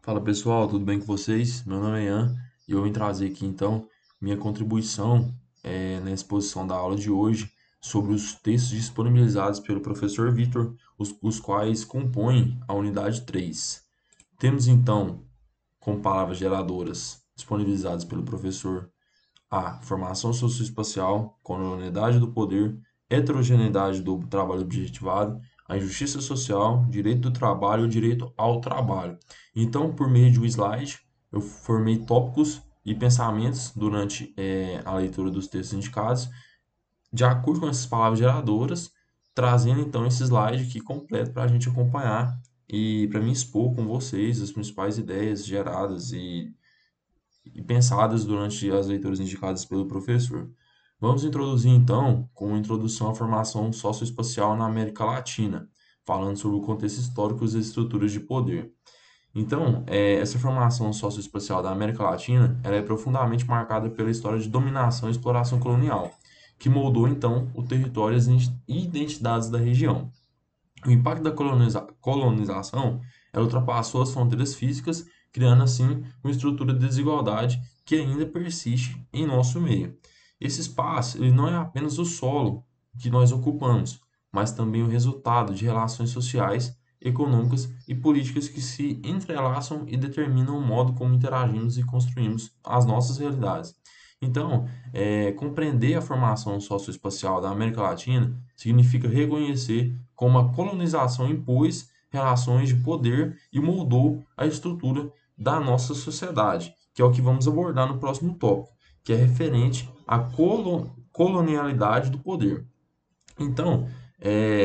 Fala pessoal, tudo bem com vocês? Meu nome é Ian e eu vim trazer aqui então minha contribuição na exposição da aula de hoje sobre os textos disponibilizados pelo professor Vitor, os quais compõem a unidade 3. Temos então, como palavras geradoras disponibilizadas pelo professor, a formação socioespacial, colonialidade do poder, heterogeneidade do trabalho objetivado, a injustiça social, direito do trabalho e o direito ao trabalho. Então, por meio de um slide, eu formei tópicos e pensamentos durante a leitura dos textos indicados, de acordo com essas palavras geradoras, trazendo então esse slide aqui completo para a gente acompanhar e para mim expor com vocês as principais ideias geradas e pensadas durante as leituras indicadas pelo professor. Vamos introduzir então com uma introdução à formação socioespacial na América Latina, falando sobre o contexto histórico e as estruturas de poder. Então, essa formação socioespacial da América Latina, ela é profundamente marcada pela história de dominação e exploração colonial, que moldou então o território e identidades da região. O impacto da colonização, ela ultrapassou as fronteiras físicas, criando assim uma estrutura de desigualdade que ainda persiste em nosso meio. Esse espaço, ele não é apenas o solo que nós ocupamos, mas também o resultado de relações sociais, econômicas e políticas que se entrelaçam e determinam o modo como interagimos e construímos as nossas realidades. Então, compreender a formação socioespacial da América Latina significa reconhecer como a colonização impôs relações de poder e moldou a estrutura da nossa sociedade, que é o que vamos abordar no próximo tópico, que é referente à colonialidade do poder. Então,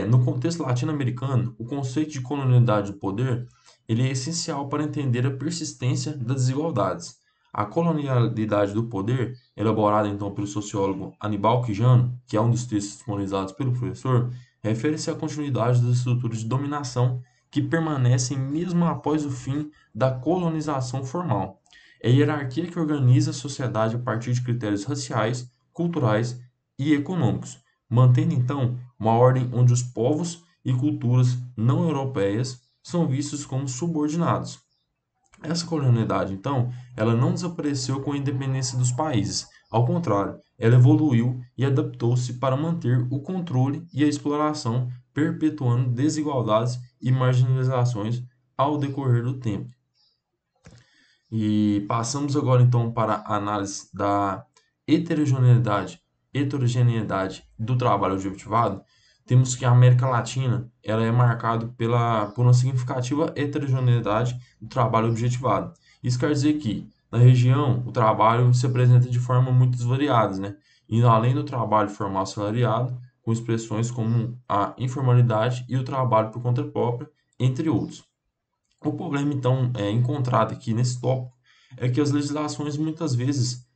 no contexto latino-americano, o conceito de colonialidade do poder ele é essencial para entender a persistência das desigualdades. A colonialidade do poder, elaborada então pelo sociólogo Aníbal Quijano, que é um dos textos disponibilizados pelo professor, refere-se à continuidade das estruturas de dominação que permanecem mesmo após o fim da colonização formal. É a hierarquia que organiza a sociedade a partir de critérios raciais, culturais e econômicos, mantendo então uma ordem onde os povos e culturas não europeias são vistos como subordinados. Essa colonialidade, então, ela não desapareceu com a independência dos países. Ao contrário, ela evoluiu e adaptou-se para manter o controle e a exploração, perpetuando desigualdades e marginalizações ao decorrer do tempo. E passamos agora então para a análise da heterogeneidade do trabalho objetivado. Temos que a América Latina ela é marcada por uma significativa heterogeneidade do trabalho objetivado. Isso quer dizer que na região o trabalho se apresenta de forma muito variadas, né? Indo além do trabalho formal assalariado, com expressões como a informalidade e o trabalho por conta própria, entre outros. O problema, então, encontrado aqui nesse tópico é que as legislações muitas vezes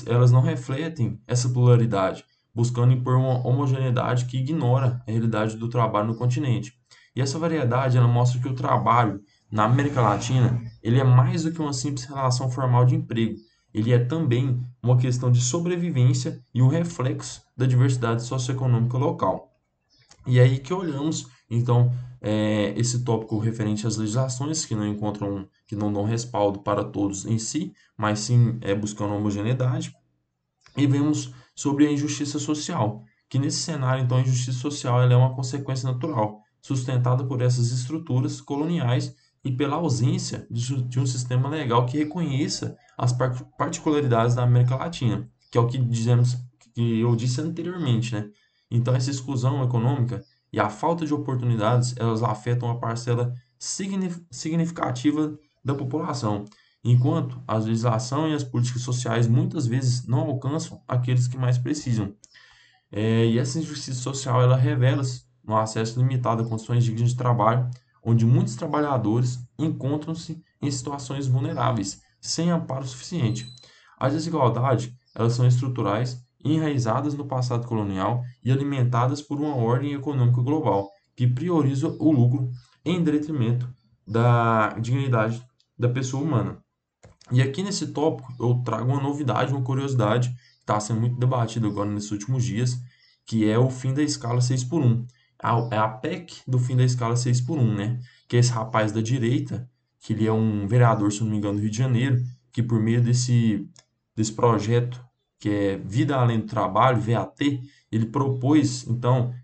elas não refletem essa pluralidade, buscando impor uma homogeneidade que ignora a realidade do trabalho no continente. E essa variedade ela mostra que o trabalho na América Latina ele é mais do que uma simples relação formal de emprego. Ele é também uma questão de sobrevivência e um reflexo da diversidade socioeconômica local. E é aí que olhamos, então, esse tópico referente às legislações que não dão respaldo para todos em si, mas sim buscando homogeneidade, e vemos sobre a injustiça social, que nesse cenário, então, a injustiça social ela é uma consequência natural, sustentada por essas estruturas coloniais e pela ausência de um sistema legal que reconheça as particularidades da América Latina, que é o que dizemos, que eu disse anteriormente, né? Então, essa exclusão econômica e a falta de oportunidades, elas afetam a parcela significativa da população, enquanto a legislação e as políticas sociais muitas vezes não alcançam aqueles que mais precisam. E essa injustiça social ela revela-se no acesso limitado a condições dignas de trabalho, onde muitos trabalhadores encontram-se em situações vulneráveis, sem amparo suficiente. As desigualdades elas são estruturais, enraizadas no passado colonial e alimentadas por uma ordem econômica global que prioriza o lucro em detrimento da dignidade da pessoa humana. E aqui nesse tópico eu trago uma novidade, uma curiosidade, que está sendo muito debatido agora nesses últimos dias, que é o fim da escala 6 por 1. É a PEC do fim da escala 6 por 1, né? Que é esse rapaz da direita que ele é um vereador, se não me engano, do Rio de Janeiro, que por meio desse projeto, que é Vida Além do Trabalho, VAT, ele propôs, então,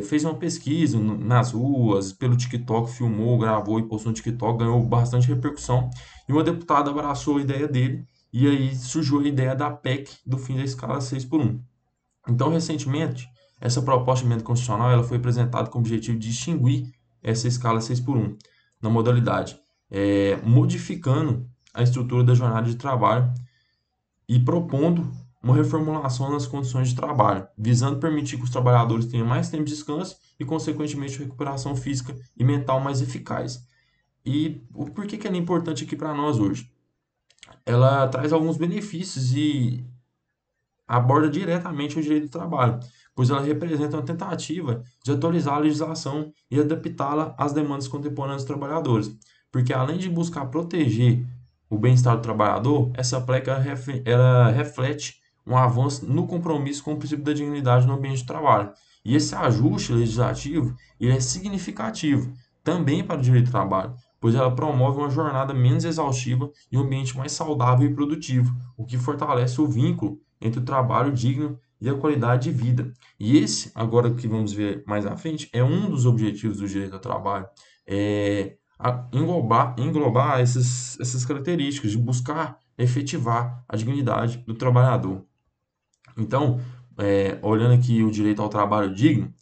fez uma pesquisa nas ruas, pelo TikTok, filmou, gravou e postou no TikTok, ganhou bastante repercussão, e uma deputada abraçou a ideia dele, e aí surgiu a ideia da PEC do fim da escala 6 por 1. Então, recentemente, essa proposta de emenda constitucional ela foi apresentada com o objetivo de extinguir essa escala 6 por 1 na modalidade, modificando a estrutura da jornada de trabalho e propondo uma reformulação nas condições de trabalho, visando permitir que os trabalhadores tenham mais tempo de descanso e, consequentemente, recuperação física e mental mais eficaz. E por que ela é importante aqui para nós hoje? Ela traz alguns benefícios e aborda diretamente o direito do trabalho, pois ela representa uma tentativa de atualizar a legislação e adaptá-la às demandas contemporâneas dos trabalhadores. Porque além de buscar proteger o bem-estar do trabalhador, essa PLEC ela reflete um avanço no compromisso com o princípio da dignidade no ambiente de trabalho. E esse ajuste legislativo ele é significativo também para o direito do trabalho, pois ela promove uma jornada menos exaustiva e um ambiente mais saudável e produtivo, o que fortalece o vínculo entre o trabalho digno e a qualidade de vida. E esse, agora que vamos ver mais à frente, é um dos objetivos do direito ao trabalho, englobar essas características de buscar efetivar a dignidade do trabalhador. Então, olhando aqui o direito ao trabalho digno,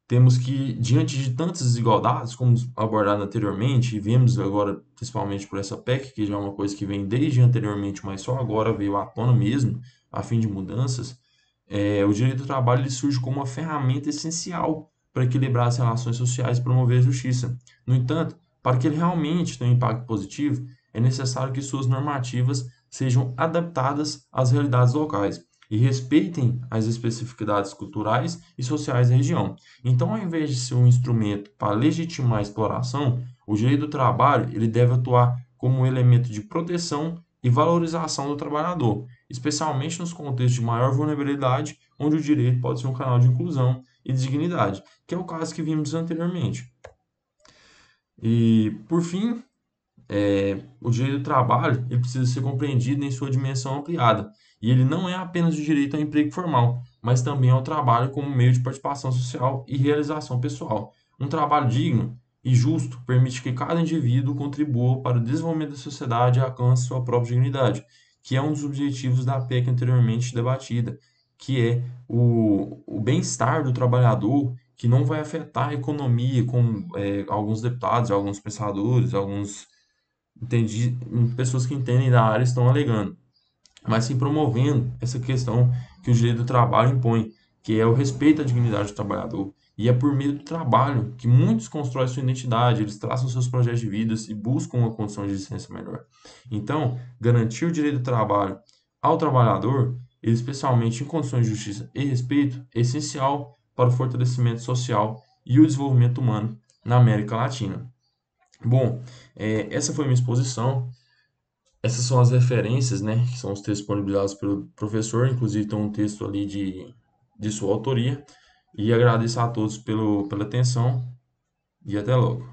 temos que, diante de tantas desigualdades, como abordado anteriormente, e vemos agora, principalmente por essa PEC, que já é uma coisa que vem desde anteriormente, mas só agora veio à tona mesmo, a fim de mudanças, o direito do trabalho ele surge como uma ferramenta essencial para equilibrar as relações sociais e promover a justiça. No entanto, para que ele realmente tenha um impacto positivo, é necessário que suas normativas sejam adaptadas às realidades locais e respeitem as especificidades culturais e sociais da região. Então, ao invés de ser um instrumento para legitimar a exploração, o direito do trabalho ele deve atuar como um elemento de proteção e valorização do trabalhador, especialmente nos contextos de maior vulnerabilidade, onde o direito pode ser um canal de inclusão e de dignidade, que é o caso que vimos anteriormente. E, por fim, o direito do trabalho ele precisa ser compreendido em sua dimensão ampliada. E ele não é apenas o direito ao emprego formal, mas também ao trabalho como meio de participação social e realização pessoal. Um trabalho digno e justo permite que cada indivíduo contribua para o desenvolvimento da sociedade e alcance sua própria dignidade, que é um dos objetivos da PEC anteriormente debatida, que é o bem-estar do trabalhador, que não vai afetar a economia, como alguns deputados, alguns pensadores, pessoas que entendem da área estão alegando, mas sim promovendo essa questão que o direito do trabalho impõe, que é o respeito à dignidade do trabalhador. E é por meio do trabalho que muitos constroem sua identidade, eles traçam seus projetos de vida e buscam uma condição de existência melhor. Então, garantir o direito do trabalho ao trabalhador, especialmente em condições de justiça e respeito, é essencial para o fortalecimento social e o desenvolvimento humano na América Latina. Bom, essa foi a minha exposição. Essas são as referências, né, que são os textos disponibilizados pelo professor, inclusive tem um texto ali de sua autoria. E agradeço a todos pela atenção e até logo.